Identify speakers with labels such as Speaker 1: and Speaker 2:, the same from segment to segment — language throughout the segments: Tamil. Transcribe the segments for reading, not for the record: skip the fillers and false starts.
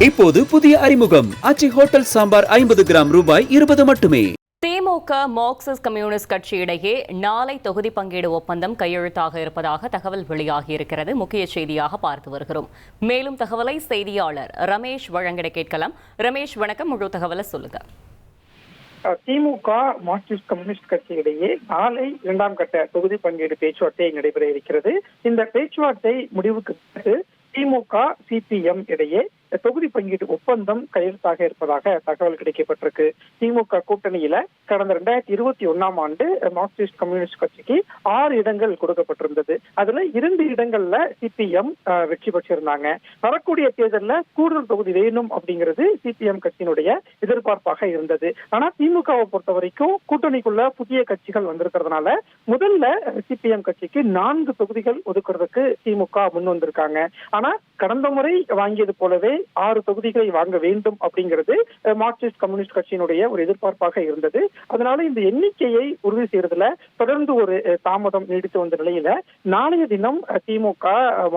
Speaker 1: இப்போது புதிய அறிமுகம் ஆச்சி ஹோட்டல் சாம்பார் 50 கிராம் ரூபாய் 20 மட்டுமே.
Speaker 2: திமுக மார்க்சிஸ்ட் கம்யூனிஸ்ட் கட்சி இடையே நாளை தொகுதி பங்கீடு ஒப்பந்தம் கையெழுத்தாக இருப்பதாக தகவல் வெளியாகியிருக்கிறது. முக்கிய செய்தியாக பார்த்து வருகிறோம். மேலும் தகவலை செய்தியாளர் ரமேஷ் வழங்கிட கேட்கலாம். ரமேஷ் வணக்கம், முழு தகவலை சொல்லுங்க.
Speaker 3: திமுக மார்க்சிஸ்ட் கம்யூனிஸ்ட் கட்சி இடையே நாளை 2ஆம் கட்ட தொகுதி பங்கீடு பேச்சுவார்த்தை நடைபெற இருக்கிறது. இந்த பேச்சுவார்த்தை முடிவுக்கு பிறகு திமுக சிபிஎம் இடையே தொகுதி பங்கீடு ஒப்பந்தம் கையெழுத்தாக இருப்பதாக தகவல் கிடைக்கப்பட்டிருக்கு. திமுக கூட்டணியில கடந்த 2021ஆம் ஆண்டு மார்க்சிஸ்ட் கம்யூனிஸ்ட் கட்சிக்கு 6 இடங்கள் கொடுக்கப்பட்டிருந்தது. அதுல 2 இடங்கள்ல சிபிஎம் வெற்றி பெற்றிருந்தாங்க. வரக்கூடிய தேர்தலில் கூடுதல் தொகுதி வேணும் அப்படிங்கிறது சிபிஎம் கட்சியினுடைய எதிர்பார்ப்பாக இருந்தது. ஆனா திமுகவை பொறுத்த வரைக்கும் கூட்டணிக்குள்ள புதிய கட்சிகள் வந்திருக்கிறதுனால முதல்ல சிபிஎம் கட்சிக்கு 4 தொகுதிகள் ஒதுக்குறதுக்கு திமுக முன் வந்திருக்காங்க. ஆனா கடந்த முறை வாங்கியது போலவே 6 தொகுதிகளை வாங்க வேண்டும் அப்படிங்கிறது மார்க்சிஸ்ட் கம்யூனிஸ்ட் கட்சியினுடைய ஒரு எதிர்பார்ப்பாக இருந்தது. அதனால இந்த எண்ணிக்கையை உறுதி செய்யறதுல தொடர்ந்து ஒரு தாமதம் நீடித்து வந்த நிலையில நாளைய தினம் திமுக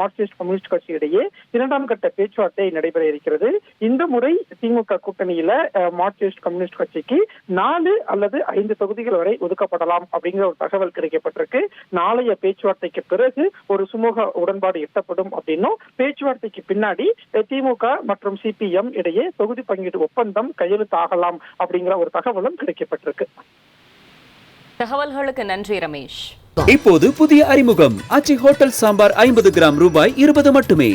Speaker 3: மார்க்சிஸ்ட் கம்யூனிஸ்ட் கட்சி இடையே 2ஆம் கட்ட பேச்சுவார்த்தை நடைபெற இருக்கிறது. இந்த முறை திமுக கூட்டணியில மார்க்சிஸ்ட் கம்யூனிஸ்ட் கட்சிக்கு 4 அல்லது 5 தொகுதிகள் வரை ஒதுக்கப்படலாம் அப்படிங்கிற ஒரு தகவல் கிடைக்கப்பட்டிருக்கு. நாளைய பேச்சுவார்த்தைக்கு பிறகு ஒரு சுமூக உடன்பாடு எட்டப்படும் அப்படின்னும், பேச்சுவார்த்தைக்கு பின்னாடி திமுக மற்றும் சிபிஎம் இடையே தொகுதி பங்கீடு ஒப்பந்தம் கையெழுத்தாகலாம் அப்படிங்கிற ஒரு தகவலும் கிடைக்கப்பட்டிருக்கு.
Speaker 2: தகவல்களுக்கு நன்றி ரமேஷ்.
Speaker 1: இப்போது புதிய அறிமுகம் ஆச்சி ஹோட்டல் சாம்பார் 50 கிராம் ரூபாய் 20 மட்டுமே.